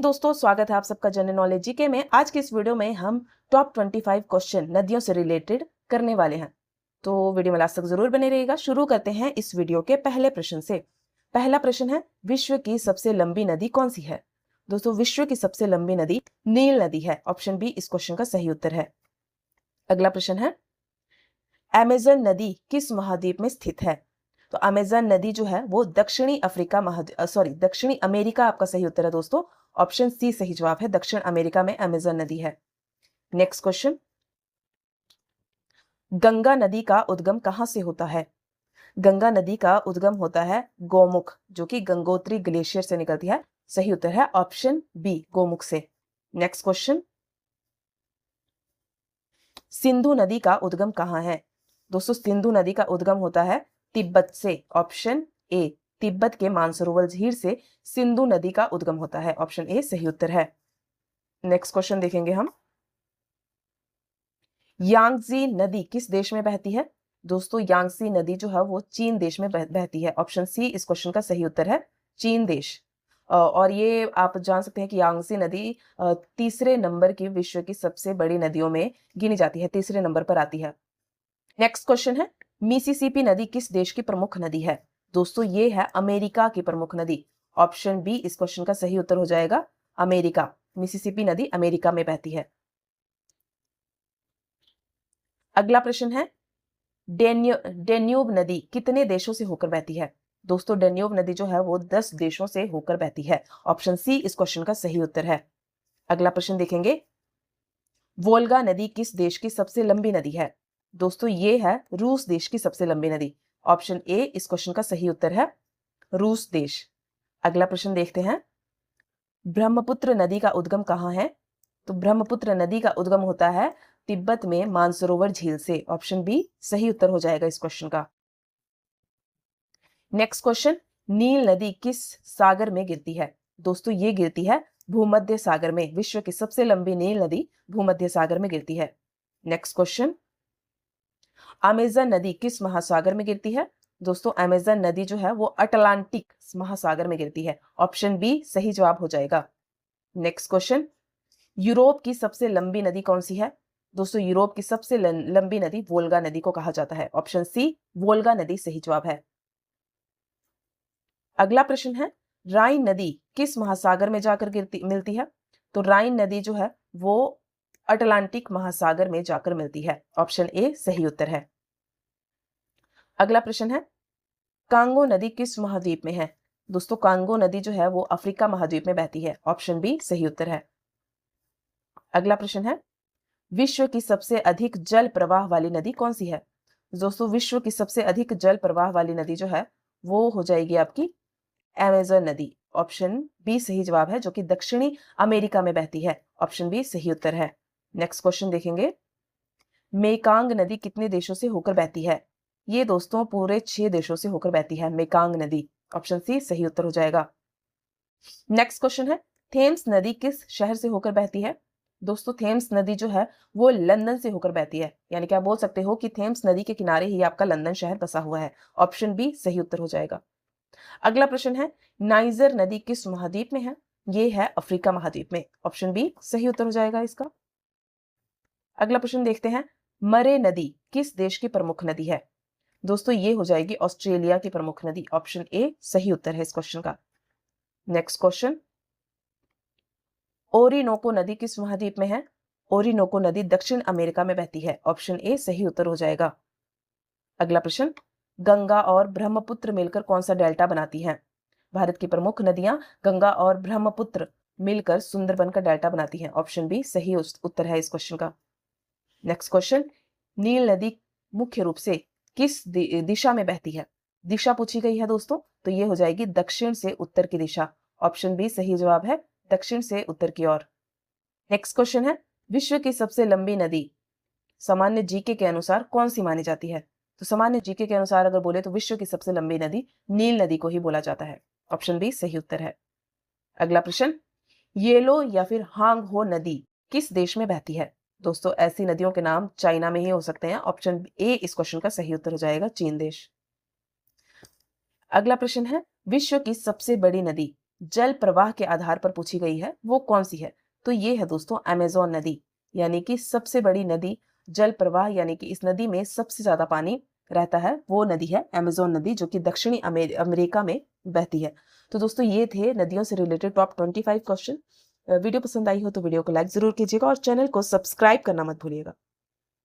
दोस्तों, स्वागत है आप सबका जनरल नॉलेज जीके में। आज के इस वीडियो में हम टॉप 25 क्वेश्चन नदियों से रिलेटेड करने वाले हैं, तो वीडियो में लास्ट तक जरूर बने रहिएगा। शुरू करते हैं इस वीडियो के पहले प्रश्न से। पहला प्रश्न है, विश्व की सबसे लंबी नदी कौन सी है? दोस्तों, विश्व की सबसे लंबी नदी नील नदी है। ऑप्शन बी इस क्वेश्चन का सही उत्तर है। अगला प्रश्न है, अमेजन नदी किस महाद्वीप में स्थित है? तो अमेजन नदी जो है वो दक्षिणी अमेरिका आपका सही उत्तर है दोस्तों। ऑप्शन सी सही जवाब है, दक्षिण अमेरिका में अमेजन नदी है। नेक्स्ट क्वेश्चन, गंगा नदी का उद्गम कहां से होता है? गंगा नदी का उद्गम होता है गोमुख, जो कि गंगोत्री ग्लेशियर से निकलती है। सही उत्तर है ऑप्शन बी, गोमुख से। नेक्स्ट क्वेश्चन, सिंधु नदी का उद्गम कहां है? दोस्तों, सिंधु नदी का उद्गम होता है तिब्बत से। ऑप्शन ए, तिब्बत के मानसरोवर झील से सिंधु नदी का उद्गम होता है। ऑप्शन ए सही उत्तर है। नेक्स्ट क्वेश्चन देखेंगे हम, यांगजी नदी किस देश में बहती है? दोस्तों, यांगजी नदी जो है वो चीन देश में बहती है। ऑप्शन सी इस क्वेश्चन का सही उत्तर है, चीन देश। और ये आप जान सकते हैं कि यांगजी नदी तीसरे नंबर की विश्व की सबसे बड़ी नदियों में गिनी जाती है, तीसरे नंबर पर आती है। नेक्स्ट क्वेश्चन है, मिसिसिपी नदी किस देश की प्रमुख नदी है? दोस्तों, ये है अमेरिका की प्रमुख नदी। ऑप्शन बी इस क्वेश्चन का सही उत्तर हो जाएगा, अमेरिका। मिसिसिपी नदी अमेरिका में बहती है। अगला प्रश्न है, डेन्यूब नदी कितने देशों से होकर बहती है? दोस्तों, डेन्यूब नदी जो है वो 10 देशों से होकर बहती है। ऑप्शन सी इस क्वेश्चन का सही उत्तर है। अगला प्रश्न देखेंगे, वोल्गा नदी किस देश की सबसे लंबी नदी है? दोस्तों, ये है रूस देश की सबसे लंबी नदी। ऑप्शन ए इस क्वेश्चन का सही उत्तर है, रूस देश। अगला प्रश्न देखते हैं, ब्रह्मपुत्र नदी का उद्गम कहां है? तो ब्रह्मपुत्र नदी का उद्गम होता है तिब्बत में मानसरोवर झील से। ऑप्शन बी सही उत्तर हो जाएगा इस क्वेश्चन का। नेक्स्ट क्वेश्चन, नील नदी किस सागर में गिरती है? दोस्तों, ये गिरती है भूमध्य सागर में। विश्व की सबसे लंबी नील नदी भूमध्य सागर में गिरती है। नेक्स्ट क्वेश्चन, अमेजन नदी किस महासागर में गिरती है? दोस्तों, अमेजन नदी जो है वो अटलांटिक महासागर में गिरती है। ऑप्शन बी सही जवाब हो जाएगा। नेक्स्ट क्वेश्चन, यूरोप की सबसे लंबी नदी कौन सी है? दोस्तों, यूरोप की सबसे लंबी नदी वोल्गा नदी को कहा जाता है। ऑप्शन सी वोल्गा नदी सही जवाब है। अगला प्रश्न है, राइन नदी किस महासागर में जाकर मिलती है? तो राइन नदी जो है वो अटलांटिक महासागर में जाकर मिलती है। ऑप्शन ए सही उत्तर है। अगला प्रश्न है, कांगो नदी किस महाद्वीप में है? दोस्तों, कांगो नदी जो है वो अफ्रीका महाद्वीप में बहती है। ऑप्शन बी सही उत्तर है। अगला प्रश्न है, विश्व की सबसे अधिक जल प्रवाह वाली नदी कौन सी है? दोस्तों, विश्व की सबसे अधिक जल प्रवाह वाली नदी जो है वो हो जाएगी आपकी अमेजन नदी। ऑप्शन बी सही जवाब है, जो कि दक्षिणी अमेरिका में बहती है। ऑप्शन बी सही उत्तर है। नेक्स्ट क्वेश्चन देखेंगे, मेकांग नदी कितने देशों से होकर बहती है? ये दोस्तों पूरे 6 देशों से होकर बहती है मेकांग नदी। ऑप्शन सी सही उत्तर हो जाएगा। नेक्स्ट क्वेश्चन है, थेम्स नदी किस शहर से होकर बहती है? दोस्तों, थेम्स नदी जो है वो लंदन से होकर बहती है। यानी कि आप बोल सकते हो कि थेम्स नदी के किनारे ही आपका लंदन शहर बसा हुआ है। ऑप्शन बी सही उत्तर हो जाएगा। अगला प्रश्न है, नाइजर नदी किस महाद्वीप में है? ये है अफ्रीका महाद्वीप में। ऑप्शन बी सही उत्तर हो जाएगा इसका। अगला प्रश्न देखते हैं, मरे नदी किस देश की प्रमुख नदी है? दोस्तों, ये हो जाएगी ऑस्ट्रेलिया की प्रमुख नदी। ऑप्शन ए सही उत्तर है इस क्वेश्चन का। नेक्स्ट क्वेश्चन, ओरिनोको नदी किस महाद्वीप में है? ओरिनोको नदी दक्षिण अमेरिका में बहती है। ऑप्शन ए सही उत्तर हो जाएगा। अगला प्रश्न, गंगा और ब्रह्मपुत्र मिलकर कौन सा डेल्टा बनाती हैं? भारत की प्रमुख नदियां गंगा और ब्रह्मपुत्र मिलकर सुंदरबन का डेल्टा बनाती हैं। ऑप्शन बी सही उत्तर है इस क्वेश्चन का। नेक्स्ट क्वेश्चन, नील नदी मुख्य रूप से किस दिशा में बहती है? दिशा पूछी गई है दोस्तों, तो ये हो जाएगी दक्षिण से उत्तर की दिशा। ऑप्शन बी सही जवाब है, दक्षिण से उत्तर की ओर। नेक्स्ट क्वेश्चन है, विश्व की सबसे लंबी नदी सामान्य जीके के अनुसार कौन सी मानी जाती है? तो सामान्य जीके के अनुसार अगर बोले तो विश्व की सबसे लंबी नदी नील नदी को ही बोला जाता है। ऑप्शन बी सही उत्तर है। अगला प्रश्न, येलो या फिर हांग हो नदी किस देश में बहती है? दोस्तों, ऐसी नदियों के नाम चाइना में ही हो सकते हैं। ऑप्शन ए इस क्वेश्चन का सही उत्तर हो जाएगा, चीन देश। अगला प्रश्न है, विश्व की सबसे बड़ी नदी जल प्रवाह के आधार पर पूछी गई है वो कौन सी है? तो ये है दोस्तों अमेज़न नदी, यानी कि सबसे बड़ी नदी जल प्रवाह, यानी कि इस नदी में सबसे ज़्यादा पानी रहता है, वो नदी है अमेज़न नदी, जो कि दक्षिणी अमेरिका में बहती है। तो दोस्तों ये थे नदियों से रिलेटेड टॉप 25 क्वेश्चन। वीडियो पसंद आई हो तो वीडियो को लाइक ज़रूर कीजिएगा और चैनल को सब्सक्राइब करना मत भूलिएगा।